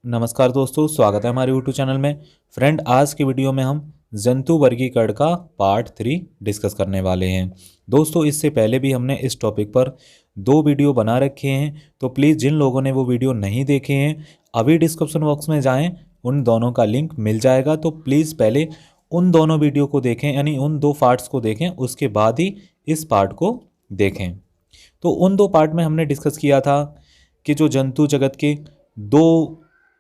नमस्कार दोस्तों, स्वागत है हमारे यूट्यूब चैनल में। फ्रेंड, आज की वीडियो में हम जंतु वर्गीकरण का पार्ट 3 डिस्कस करने वाले हैं। दोस्तों, इससे पहले भी हमने इस टॉपिक पर 2 वीडियो बना रखे हैं, तो प्लीज़ जिन लोगों ने वो वीडियो नहीं देखे हैं अभी डिस्क्रिप्शन बॉक्स में जाएं, उन दोनों का लिंक मिल जाएगा। तो प्लीज़ पहले उन दोनों वीडियो को देखें, यानी उन 2 पार्ट्स को देखें, उसके बाद ही इस पार्ट को देखें। तो उन 2 पार्ट में हमने डिस्कस किया था कि जो जंतु जगत के 2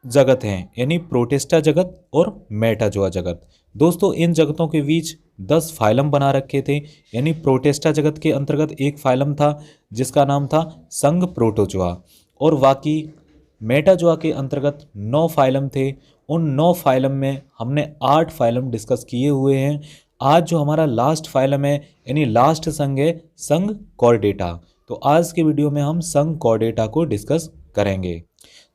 जगत हैं, यानी प्रोटिस्टा जगत और मेटाजोआ जगत। दोस्तों, इन जगतों के बीच 10 फाइलम बना रखे थे। यानी प्रोटिस्टा जगत के अंतर्गत एक फाइलम था जिसका नाम था संघ प्रोटोजोआ, और बाकी मेटाजोआ के अंतर्गत 9 फाइलम थे। उन 9 फाइलम में हमने 8 फाइलम डिस्कस किए हुए हैं। आज जो हमारा लास्ट फाइलम है, यानी लास्ट संघ है संघ कॉर्डेटा। तो आज के वीडियो में हम संघ कॉर्डेटा को डिस्कस करेंगे।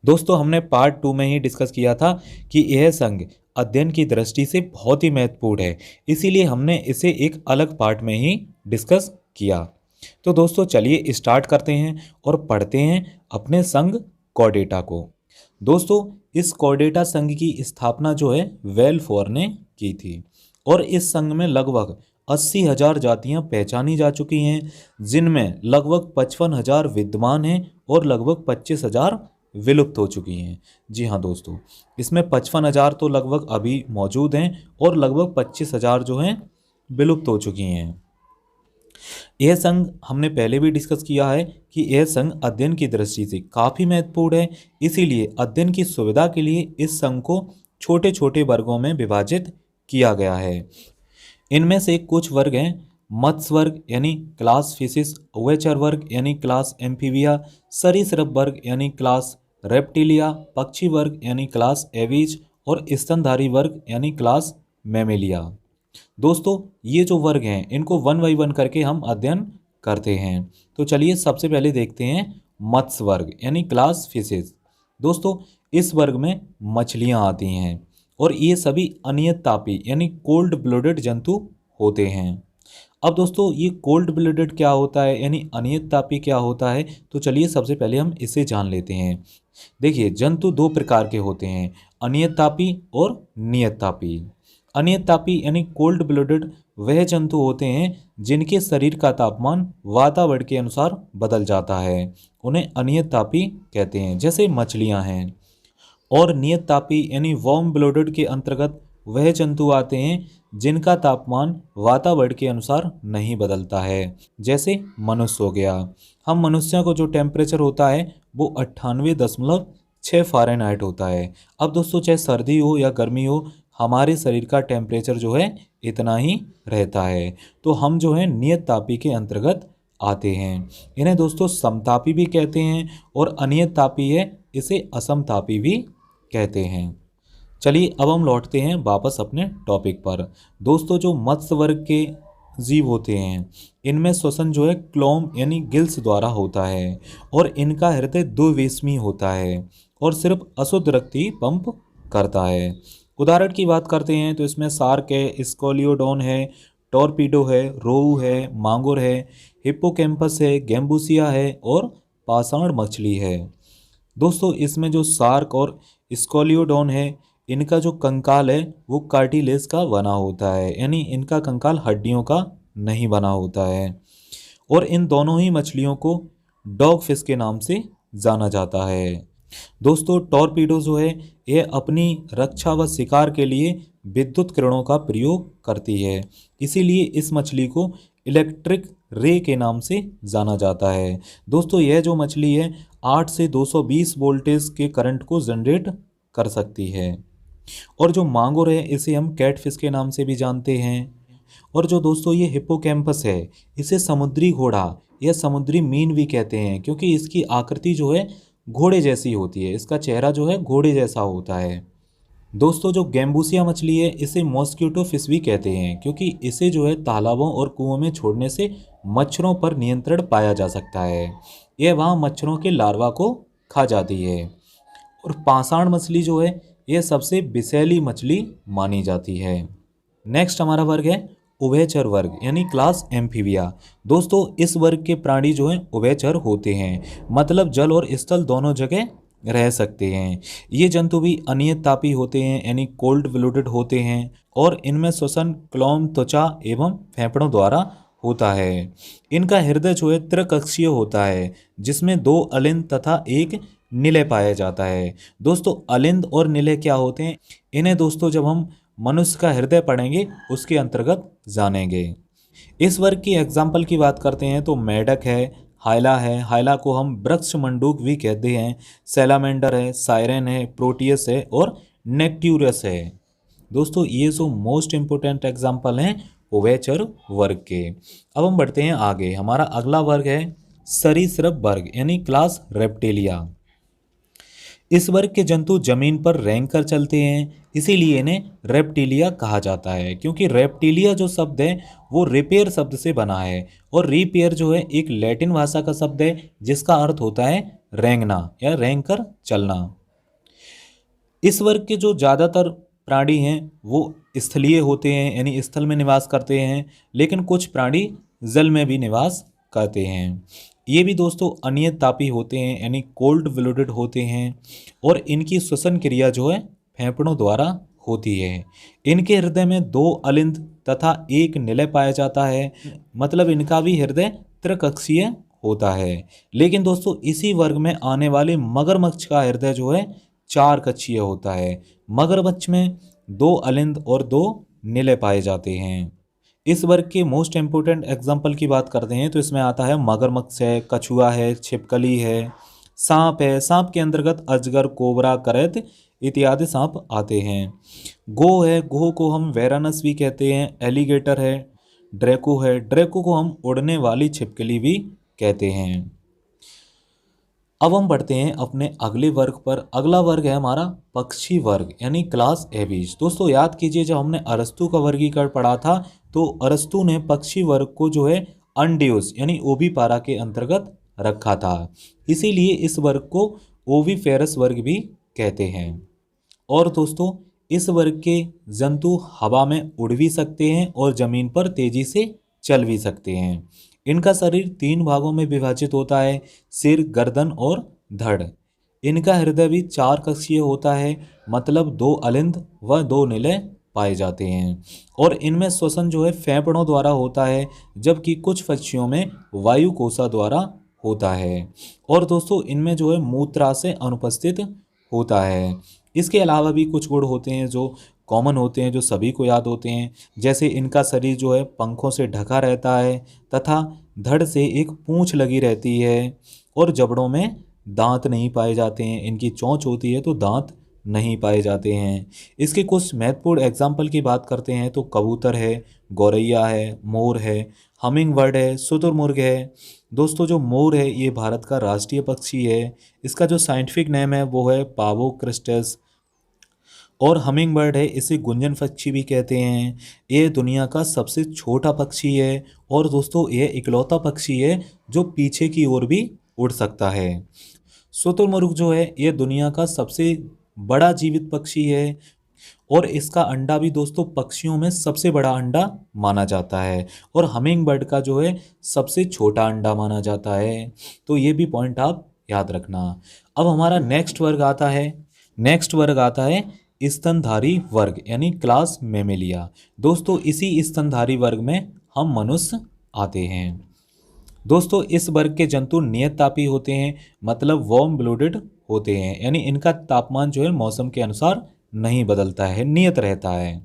दोस्तों, हमने पार्ट 2 में ही डिस्कस किया था कि यह संघ अध्ययन की दृष्टि से बहुत ही महत्वपूर्ण है, इसीलिए हमने इसे एक अलग पार्ट में ही डिस्कस किया। तो दोस्तों, चलिए स्टार्ट करते हैं और पढ़ते हैं अपने संघ कॉर्डेटा को। दोस्तों, इस कॉर्डेटा संघ की स्थापना जो है वेलफोर ने की थी, और इस संघ में लगभग 80,000 जातियां पहचानी जा चुकी हैं, जिनमें लगभग 55,000 विद्यमान हैं और लगभग 25,000 विलुप्त हो चुकी हैं। जी हाँ दोस्तों, इसमें 55,000 तो लगभग अभी मौजूद हैं और लगभग 25,000 जो हैं विलुप्त हो चुकी हैं। यह संघ हमने पहले भी डिस्कस किया है कि यह संघ अध्ययन की दृष्टि से काफ़ी महत्वपूर्ण है, इसीलिए अध्ययन की सुविधा के लिए इस संघ को छोटे छोटे वर्गों में विभाजित किया गया है। इनमें से कुछ वर्ग हैं मत्स्य वर्ग यानी क्लास फिशिस, उभयचर वर्ग यानी क्लास एम्फीबिया, सरीसृप वर्ग यानी क्लास रेप्टिलिया, पक्षी वर्ग यानी क्लास एविज, और स्तनधारी वर्ग यानी क्लास मैमेलिया। दोस्तों, ये जो वर्ग हैं इनको 1 बाई 1 करके हम अध्ययन करते हैं। तो चलिए सबसे पहले देखते हैं मत्स्य वर्ग यानी क्लास फिशिस। दोस्तों, इस वर्ग में मछलियाँ आती हैं और ये सभी अनियत तापी यानी कोल्ड ब्लडेड जंतु होते हैं। अब दोस्तों, ये कोल्ड ब्लडेड क्या होता है यानी अनियत तापी क्या होता है, तो चलिए सबसे पहले हम इसे जान लेते हैं। देखिए, जंतु 2 प्रकार के होते हैं, अनियत तापी और नियत तापी। अनियत तापी यानी कोल्ड ब्लडेड वह जंतु होते हैं जिनके शरीर का तापमान वातावरण के अनुसार बदल जाता है, उन्हें अनियत तापी कहते हैं, जैसे मछलियां हैं। और नियत तापी यानी वार्म ब्लडेड के अंतर्गत वह जंतु आते हैं जिनका तापमान वातावरण के अनुसार नहीं बदलता है, जैसे मनुष्य हो गया। हम मनुष्यों को जो टेम्परेचर होता है वो 98.6 फ़ारेनहाइट होता है। अब दोस्तों, चाहे सर्दी हो या गर्मी हो, हमारे शरीर का टेम्परेचर जो है इतना ही रहता है। तो हम जो है नियत तापी के अंतर्गत आते हैं। इन्हें दोस्तों समतापी भी कहते हैं, और अनियत तापी है इसे असमतापी भी कहते हैं। चलिए अब हम लौटते हैं वापस अपने टॉपिक पर। दोस्तों, जो मत्स्य वर्ग के जीव होते हैं इनमें श्वसन जो है क्लोम यानी गिल्स द्वारा होता है, और इनका हृदय 2 वेसमी होता है और सिर्फ अशुद्ध रक्त ही पंप करता है। उदाहरण की बात करते हैं तो इसमें शार्क है, स्कोलियोडोन है, टॉर्पीडो है, रोहू है, मांगुर है, हिप्पोकैम्पस है, गैम्बूसिया है और पाषाण मछली है। दोस्तों, इसमें जो शार्क और स्कोलियोडोन है इनका जो कंकाल है वो कार्टिलेज का बना होता है, यानी इनका कंकाल हड्डियों का नहीं बना होता है। और इन दोनों ही मछलियों को डॉग फिश के नाम से जाना जाता है। दोस्तों, टॉर्पीडो जो है यह अपनी रक्षा व शिकार के लिए विद्युत किरणों का प्रयोग करती है, इसीलिए इस मछली को इलेक्ट्रिक रे के नाम से जाना जाता है। दोस्तों, यह जो मछली है 8 से 220 वोल्टेज के करंट को जनरेट कर सकती है। और जो मांगुर है इसे हम कैटफिश के नाम से भी जानते हैं। और जो दोस्तों ये हिप्पोकैम्पस है इसे समुद्री घोड़ा या समुद्री मीन भी कहते हैं, क्योंकि इसकी आकृति जो है घोड़े जैसी होती है, इसका चेहरा जो है घोड़े जैसा होता है। दोस्तों, जो गैम्बूसिया मछली है इसे मॉस्किटो फिश भी कहते हैं, क्योंकि इसे जो है तालाबों और कुओं में छोड़ने से मच्छरों पर नियंत्रण पाया जा सकता है। यह वहाँ मच्छरों के लार्वा को खा जाती है। और पाषाण मछली जो है यह सबसे विषैली मछली मानी जाती है। नेक्स्ट हमारा वर्ग है उभयचर वर्ग यानी क्लास एम्फीबिया। दोस्तों, इस वर्ग के प्राणी जो हैं उभयचर होते हैं, मतलब जल और स्थल दोनों जगह रह सकते हैं। ये जंतु भी अनियत तापी होते हैं यानी कोल्ड ब्लूडेड होते हैं और इनमें श्वसन क्लोम, त्वचा एवं फेफड़ों द्वारा होता है। इनका हृदय जो है त्रिकक्षीय होता है जिसमें 2 अलिंद तथा 1 निलय पाया जाता है। दोस्तों अलिंद और निलय क्या होते हैं, इन्हें दोस्तों जब हम मनुष्य का हृदय पढ़ेंगे उसके अंतर्गत जानेंगे। इस वर्ग की एग्जाम्पल की बात करते हैं तो मेढक है, हाइला है, हाइला को हम वृक्ष मंडूक भी कहते हैं, सैलामेंडर है, सायरन है, प्रोटियस है और नेक्ट्यूरस है। दोस्तों ये जो मोस्ट इंपोर्टेंट एग्जाम्पल हैं उभयचर वर्ग के। अब हम बढ़ते हैं आगे। हमारा अगला वर्ग है सरीसृप वर्ग यानी क्लास रेप्टिलिया। इस वर्ग के जंतु जमीन पर रेंग कर चलते हैं, इसीलिए इन्हें रेप्टिलिया कहा जाता है। क्योंकि रेप्टिलिया जो शब्द है वो रिपेयर शब्द से बना है और रिपेयर जो है एक लैटिन भाषा का शब्द है जिसका अर्थ होता है रेंगना या रेंग कर चलना। इस वर्ग के जो ज़्यादातर प्राणी हैं वो स्थलीय होते हैं यानी स्थल में निवास करते हैं, लेकिन कुछ प्राणी जल में भी निवास करते हैं। ये भी दोस्तों अनियत तापी होते हैं यानी कोल्ड ब्लूडेड होते हैं और इनकी श्वसन क्रिया जो है फेफड़ों द्वारा होती है। इनके हृदय में 2 अलिंद तथा 1 निलय पाया जाता है, मतलब इनका भी हृदय त्रिकक्षीय होता है। लेकिन दोस्तों इसी वर्ग में आने वाले मगरमच्छ का हृदय जो है 4 कक्षीय होता है। मगरमच्छ में 2 अलिंद और 2 निलय पाए जाते हैं। इस वर्ग के मोस्ट इंपोर्टेंट एग्जाम्पल की बात करते हैं तो इसमें आता है मगरमच्छ है, कछुआ है, छिपकली है, सांप है। सांप के अंतर्गत अजगर, कोबरा, करैत इत्यादि सांप आते हैं। गो है, गो को हम वेरानस भी कहते हैं। एलिगेटर है, ड्रैको है, ड्रैको को हम उड़ने वाली छिपकली भी कहते हैं। अब हम बढ़ते हैं अपने अगले वर्ग पर। अगला वर्ग है हमारा पक्षी वर्ग यानी क्लास एबीज। दोस्तों याद कीजिए जब हमने अरस्तु का वर्गीकरण पढ़ा था तो अरस्तु ने पक्षी वर्ग को जो है अंड्योस यानी ओविपारा के अंतर्गत रखा था, इसीलिए इस वर्ग को ओविफेरस वर्ग भी कहते हैं। और दोस्तों इस वर्ग के जंतु हवा में उड़ भी सकते हैं और जमीन पर तेजी से चल भी सकते हैं। इनका शरीर 3 भागों में विभाजित होता है, सिर, गर्दन और धड़। इनका हृदय भी 4 कक्षीय होता है, मतलब 2 अलिंद व 2 निलय पाए जाते हैं और इनमें श्वसन जो है फेफड़ों द्वारा होता है, जबकि कुछ पक्षियों में वायु कोशा द्वारा होता है। और दोस्तों इनमें जो है मूत्राशय अनुपस्थित होता है। इसके अलावा भी कुछ गुण होते हैं जो कॉमन होते हैं, जो सभी को याद होते हैं, जैसे इनका शरीर जो है पंखों से ढका रहता है तथा धड़ से एक पूंछ लगी रहती है और जबड़ों में दांत नहीं पाए जाते हैं। इनकी चोंच होती है तो दांत नहीं पाए जाते हैं। इसके कुछ महत्वपूर्ण एग्जाम्पल की बात करते हैं तो कबूतर है, गौरैया है, मोर है, हमिंग बर्ड है, शुतुरमुर्ग है। दोस्तों जो मोर है ये भारत का राष्ट्रीय पक्षी है। इसका जो साइंटिफिक नेम है वो है पावो क्रिस्टस। और हमिंग बर्ड है, इसे गुंजन पक्षी भी कहते हैं। ये दुनिया का सबसे छोटा पक्षी है और दोस्तों यह इकलौता पक्षी है जो पीछे की ओर भी उड़ सकता है। शुतुरमुर्ग जो है यह दुनिया का सबसे बड़ा जीवित पक्षी है और इसका अंडा भी दोस्तों पक्षियों में सबसे बड़ा अंडा माना जाता है और हमिंग बर्ड का जो है सबसे छोटा अंडा माना जाता है। तो ये भी पॉइंट आप याद रखना। अब हमारा नेक्स्ट वर्ग आता है स्तनधारी वर्ग यानी क्लास मेमेलिया। दोस्तों इसी स्तनधारी वर्ग में हम मनुष्य आते हैं। दोस्तों इस वर्ग के जंतु नियत तापी होते हैं, मतलब वार्म ब्लूडेड होते हैं, यानी इनका तापमान जो है मौसम के अनुसार नहीं बदलता है, नियत रहता है।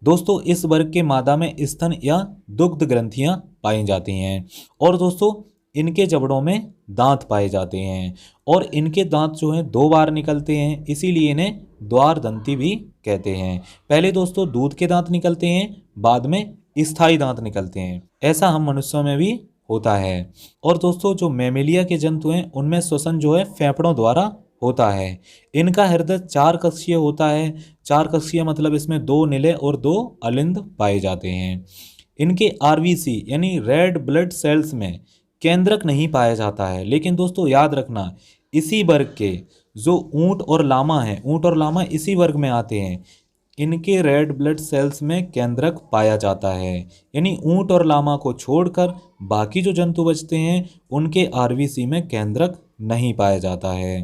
दोस्तों इस वर्ग के मादा में स्तन या दुग्ध ग्रंथियां पाई जाती हैं और दोस्तों इनके जबड़ों में दांत पाए जाते हैं और इनके दांत जो हैं 2 बार निकलते हैं, इसीलिए इन्हें द्वारदंती भी कहते हैं। पहले दोस्तों दूध के दांत निकलते हैं, बाद में स्थायी दांत निकलते हैं। ऐसा हम मनुष्यों में भी होता है। और दोस्तों जो मेमेलिया के जंतु हैं उनमें श्वसन जो है फेफड़ों द्वारा होता है। इनका हृदय 4 कक्षीय होता है। 4 कक्षीय मतलब इसमें 2 निलय और 2 अलिंद पाए जाते हैं। इनके आरबीसी यानी रेड ब्लड सेल्स में केंद्रक नहीं पाया जाता है, लेकिन दोस्तों याद रखना इसी वर्ग के जो ऊंट और लामा है, ऊंट और लामा इसी वर्ग में आते हैं, इनके रेड ब्लड सेल्स में केंद्रक पाया जाता है। यानी ऊंट और लामा को छोड़कर बाकी जो जंतु बचते हैं उनके आरबीसी में केंद्रक नहीं पाया जाता है।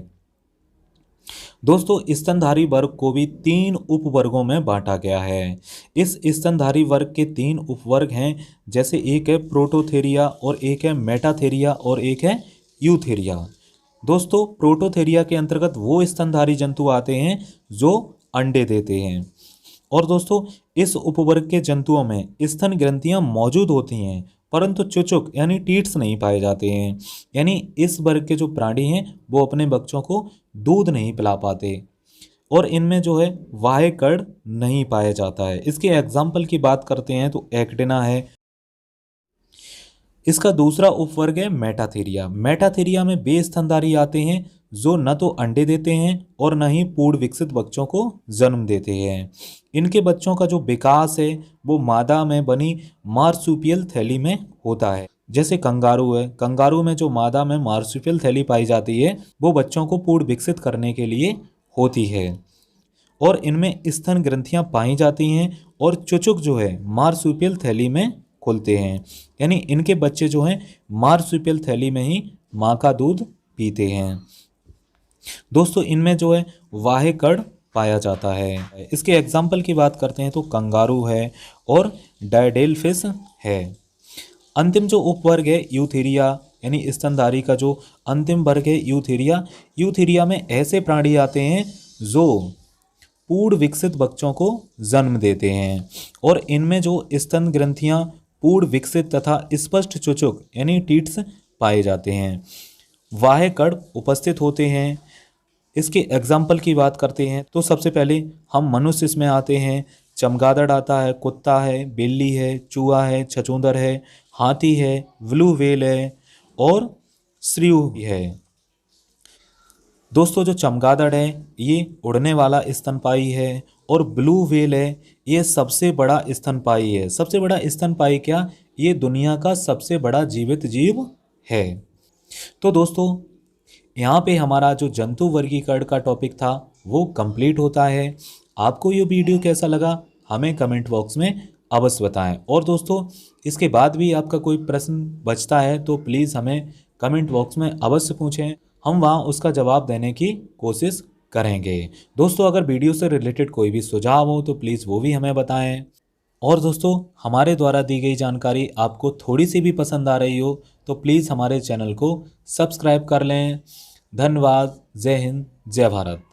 दोस्तों स्तनधारी वर्ग को भी 3 उपवर्गों में बांटा गया है। इस स्तनधारी वर्ग के 3 उपवर्ग हैं, जैसे एक है प्रोटोथेरिया और एक है मेटाथेरिया और एक है यूथेरिया। दोस्तों प्रोटोथेरिया के अंतर्गत वो स्तनधारी जंतु आते हैं जो अंडे देते हैं। और दोस्तों इस उपवर्ग के जंतुओं में स्तन ग्रंथियां मौजूद होती हैं, परंतु चुचुक यानी टीट्स नहीं पाए जाते हैं। यानी इस वर्ग के जो प्राणी हैं वो अपने बच्चों को दूध नहीं पिला पाते और इनमें जो है वाह्य कर्ण नहीं पाया जाता है। इसके एग्जाम्पल की बात करते हैं तो एक्टिना है। इसका दूसरा उपवर्ग है मेटाथेरिया। मेटाथेरिया में वे स्तनधारी आते हैं जो न तो अंडे देते हैं और न ही पूर्ण विकसित बच्चों को जन्म देते हैं। इनके बच्चों का जो विकास है वो मादा में बनी मार्सुपियल थैली में होता है। जैसे कंगारू है, कंगारू में जो मादा में मार्सुपियल थैली पाई जाती है वो बच्चों को पूर्ण विकसित करने के लिए होती है और इनमें स्तन ग्रंथियां पाई जाती हैं और चुचुक जो है मार्सुपियल थैली में खुलते हैं। यानी इनके बच्चे जो हैं मार्सुपियल थैली में ही माँ का दूध पीते हैं। दोस्तों इनमें जो है वाह्य कर्ण पाया जाता है। इसके एग्जाम्पल की बात करते हैं तो कंगारू है और डायडेलफिश है। अंतिम जो उपवर्ग है यूथेरिया यानी स्तनधारी का जो अंतिम वर्ग है यूथेरिया। यूथेरिया में ऐसे प्राणी आते हैं जो पूर्ण विकसित बच्चों को जन्म देते हैं और इनमें जो स्तन ग्रंथियां पूर्ण विकसित तथा स्पष्ट चुचुक यानी टीट्स पाए जाते हैं। वाह्य कर्ण उपस्थित होते हैं। इसके एग्जाम्पल की बात करते हैं तो सबसे पहले हम मनुष्य इसमें आते हैं। चमगादड़ आता है, कुत्ता है, बिल्ली है, चूहा है, छछूंदर है, हाथी है, ब्लू व्हेल है और श्रीऊ है। दोस्तों जो चमगादड़ है ये उड़ने वाला स्तनपायी है और ब्लू व्हेल है ये सबसे बड़ा स्तनपायी है। सबसे बड़ा स्तनपायी क्या, ये दुनिया का सबसे बड़ा जीवित जीव है। तो दोस्तों यहाँ पे हमारा जो जंतु वर्गीकरण का टॉपिक था वो कंप्लीट होता है। आपको ये वीडियो कैसा लगा हमें कमेंट बॉक्स में अवश्य बताएं और दोस्तों इसके बाद भी आपका कोई प्रश्न बचता है तो प्लीज़ हमें कमेंट बॉक्स में अवश्य पूछें, हम वहाँ उसका जवाब देने की कोशिश करेंगे। दोस्तों अगर वीडियो से रिलेटेड कोई भी सुझाव हो तो प्लीज़ वो भी हमें बताएं। और दोस्तों हमारे द्वारा दी गई जानकारी आपको थोड़ी सी भी पसंद आ रही हो तो प्लीज़ हमारे चैनल को सब्सक्राइब कर लें। धन्यवाद। जय हिंद, जय भारत।